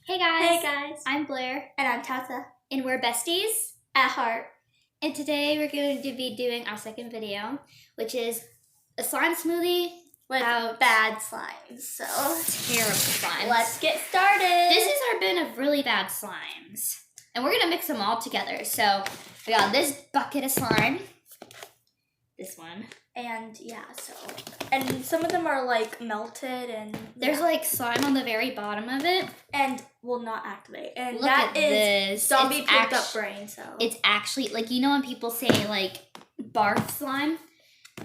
Hey guys. Hey guys. I'm Blair. And I'm Tata. And we're besties At heart. And today we're going to be doing our second video, which is a slime smoothie Without bad slimes. So terrible slimes. Let's get started. This is our bin of really bad slimes. And we're going to mix them all together. So we got this bucket of slime. This one. And yeah, and some of them are like melted and there's like slime on the very bottom of it. And will not activate. And look that at is this. zombie puked up brain, so. It's actually, like, you know when people say like barf slime?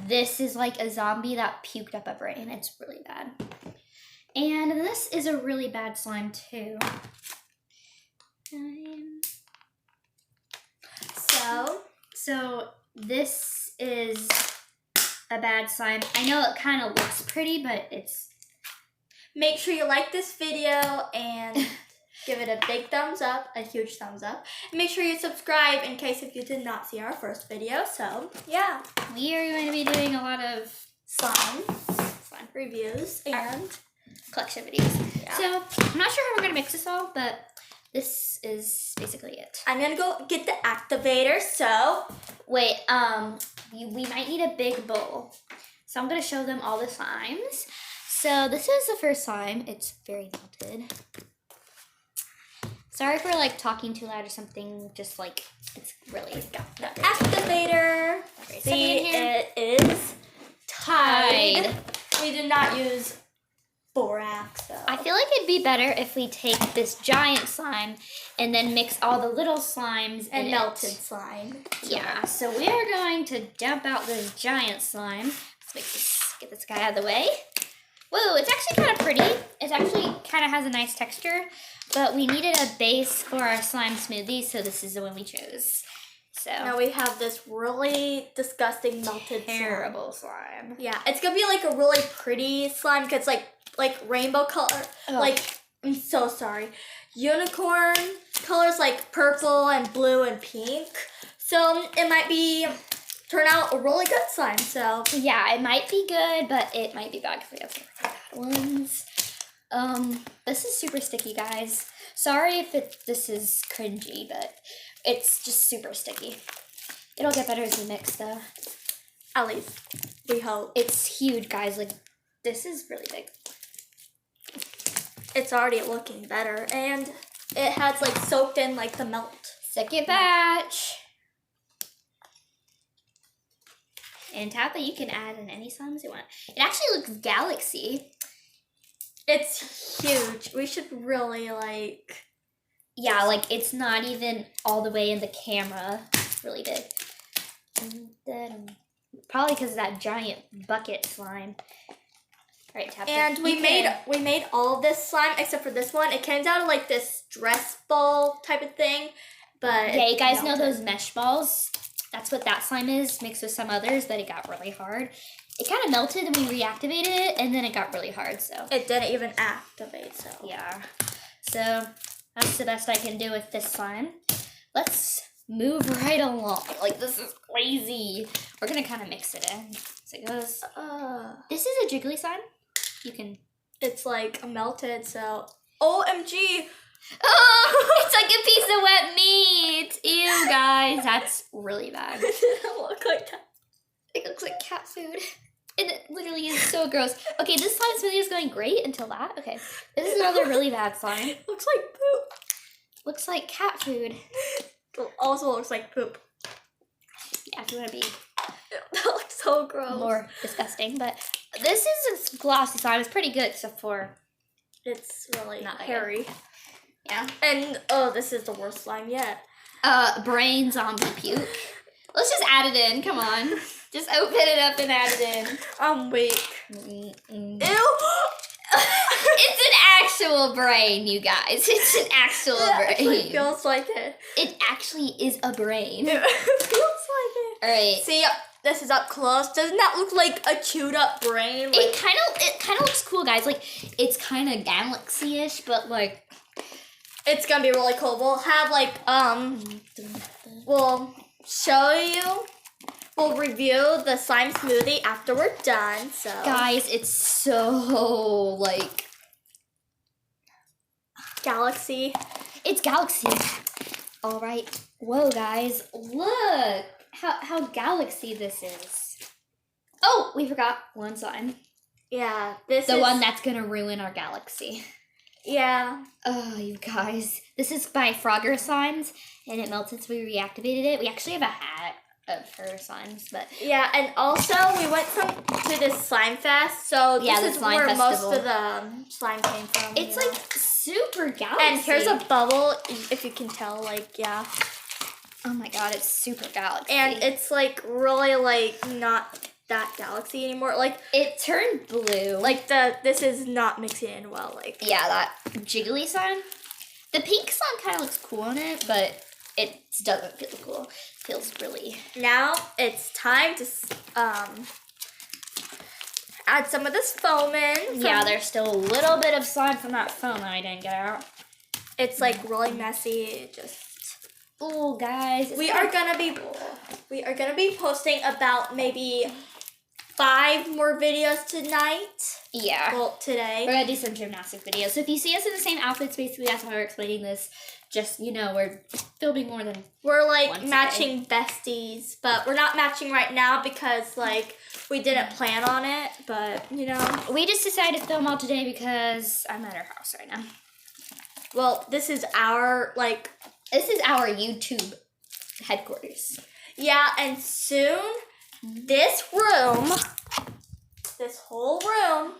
This is like a zombie that puked up a brain. It's really bad. And this is a really bad slime too. So this is a bad slime. I know it kind of looks pretty, but it's... Make sure you like this video and give it a big thumbs up, a huge thumbs up. And make sure you subscribe in case if you did not see our first video. So, yeah. We are going to be doing a lot of slime reviews and collection videos. Yeah. So, I'm not sure how we're going to mix this all, but this is basically it. I'm going to go get the activator, so... Wait, we might need a big bowl. So I'm going to show them all the slimes. So this is the first slime. It's very melted. Sorry for like talking too loud or something. Just like, it's really got the activator. See, it is tied. We did not use borax, so. I feel like it'd be better if we take this giant slime and then mix all the little slimes and melted slime. Yeah, so we are going to dump out this giant slime. Let's get this guy out of the way. Whoa, it's actually kind of pretty. It actually kind of has a nice texture, but we needed a base for our slime smoothie, so this is the one we chose. So now we have this really disgusting melted terrible slime. Yeah, it's gonna be like a really pretty slime because like rainbow color. Ugh. Like, I'm so sorry. Unicorn colors like purple and blue and pink. So it might turn out a really good slime. So yeah, it might be good, but it might be bad because we have some bad ones. This is super sticky, guys. Sorry if this is cringy, but it's just super sticky. It'll get better as we mix, though. At least we hope. It's huge, guys. Like, this is really big. It's already looking better, and it has like soaked in like the melt. Second batch. And Tapa, you can add in any slimes you want. It actually looks galaxy. It's huge. We should really like... Yeah, like it's not even all the way in the camera. It's really big. Probably because of that giant bucket slime. All right, Tapa. And we made all of this slime except for this one. It came out of like this dress ball type of thing. But yeah, you guys know those mesh balls? That's what that slime is, mixed with some others, but it got really hard. It kind of melted and we reactivated it, and then it got really hard, so. It didn't even activate, so. Yeah. So, that's the best I can do with this slime. Let's move right along. Like, this is crazy. We're gonna kind of mix it in. So it goes. This is a jiggly slime. You can. It's like melted, so. OMG! Oh, it's like a piece of wet meat. Ew, guys, that's really bad. It doesn't look like that. It looks like cat food. And it literally is so gross. Okay, this slime smoothie is going great until that. Okay, this is another really bad slime. Looks like poop. Looks like cat food. It also looks like poop. Yeah, if you want to be that looks so gross. More disgusting, but this is a glossy slime. It's pretty good, except for it's really not hairy. Good. Yeah. And this is the worst slime yet. Brain zombie puke. Let's just add it in. Come on. Just open it up and add it in. I'm weak. Ew. It's an actual brain, you guys. It's an actual brain. It feels like it. It actually is a brain. It feels like it. All right. See, this is up close. Doesn't that look like a chewed up brain? Like, it kind of looks cool, guys. Like, it's kind of galaxy-ish, but like. It's gonna be really cool. We'll have like we'll show you. We'll review the slime smoothie after we're done. So guys, it's so like Galaxy. It's Galaxy. All right. Whoa, guys. Look how Galaxy this is. Oh, we forgot one slime. Yeah, this The is... one that's going to ruin our Galaxy. Yeah. Oh, you guys. This is by Frogger Slimes, and it melted, so we reactivated it. We actually have a hat of her slimes, but... Yeah, and also we went to this slime fest, so Yeah, this the is slime where festival. most of the slime came from. It's you know? like super Galaxy. And here's a bubble, if you can tell, like, yeah. Oh my god, it's super Galaxy. And it's like really like not that Galaxy anymore. Like it turned blue. Like this is not mixing in well. Like yeah, that jiggly slime. The pink slime kind of looks cool on it, but it doesn't feel cool. It feels really. Now it's time to add some of this foam in. Yeah, there's still a little bit of slime from that foam that I didn't get out. It's like really messy. Oh, guys, we are gonna be posting about maybe 5 more videos tonight. Yeah. Well, today. We're gonna do some gymnastic videos. So if you see us in the same outfits, basically that's why we're explaining this. Just, you know, we're filming more than we're like matching besties, but we're not matching right now because like we didn't plan on it, but you know. We just decided to film all today because I'm at our house right now. Well, this is our YouTube headquarters. Yeah, and soon this whole room,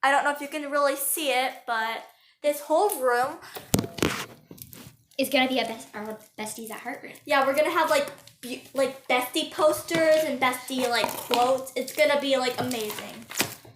I don't know if you can really see it, but this whole room is gonna be our besties at heart room. Yeah, we're gonna have like bestie posters and bestie like quotes. It's gonna be like amazing.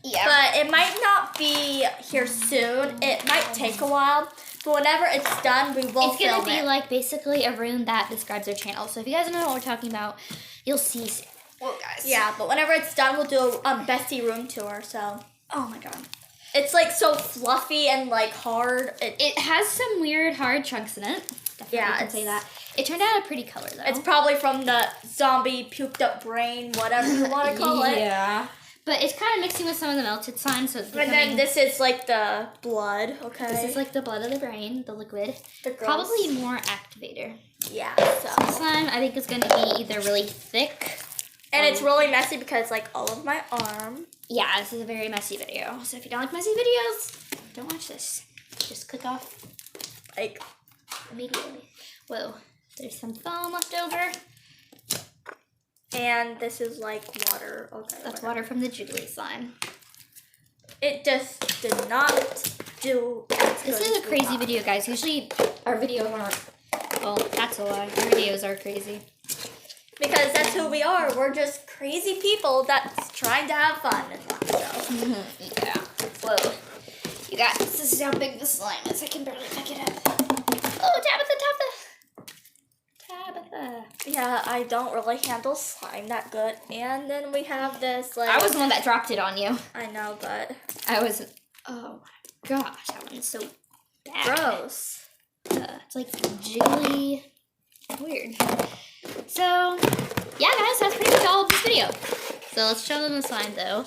Yeah. But it might not be here soon. It might take a while. But whenever it's done, we will film it. It's gonna be like basically a room that describes our channel. So if you guys don't know what we're talking about, you'll see soon. Well, guys. Yeah, but whenever it's done, we'll do a bestie room tour. So. Oh my god. It's like so fluffy and like hard. It has some weird hard chunks in it. Definitely can say that. It turned out a pretty color though. It's probably from the zombie puked up brain, whatever you want to call it. Yeah. But it's kind of mixing with some of the melted slime, so it's becoming... And then this is like the blood, okay? This is like the blood of the brain, the liquid. The gross. Probably more activator. Yeah, so. This slime, I think, is going to be either really thick... And it's really messy because, like, all of my arm. Yeah, this is a very messy video. So if you don't like messy videos, don't watch this. Just click off. Like, immediately. Whoa, there's some foam left over. And this is like water. Okay. That's water from the jiggly slime. It just did not do as This is a crazy video, guys. Usually our videos aren't, well, that's a lie. Our videos are crazy. Because that's who we are. We're just crazy people that's trying to have fun. So. Yeah. Whoa. You guys, this is how big the slime is. I can barely pick it up. Oh, Tabitha. Yeah, I don't really handle slime that good. And then we have this, like... I was the one that dropped it on you. I know, but... Oh my gosh, that one's so bad. Gross. It's like jiggly. Weird. So, yeah, guys, that's pretty much all of this video. So let's show them the slime, though.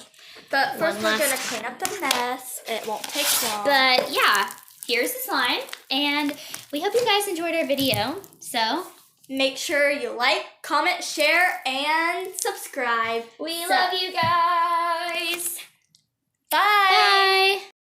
But first we're going to clean up the mess. It won't take long. But, yeah, here's the slime. And we hope you guys enjoyed our video. So... make sure you like, comment, share, and subscribe. We love you guys. Bye. Bye.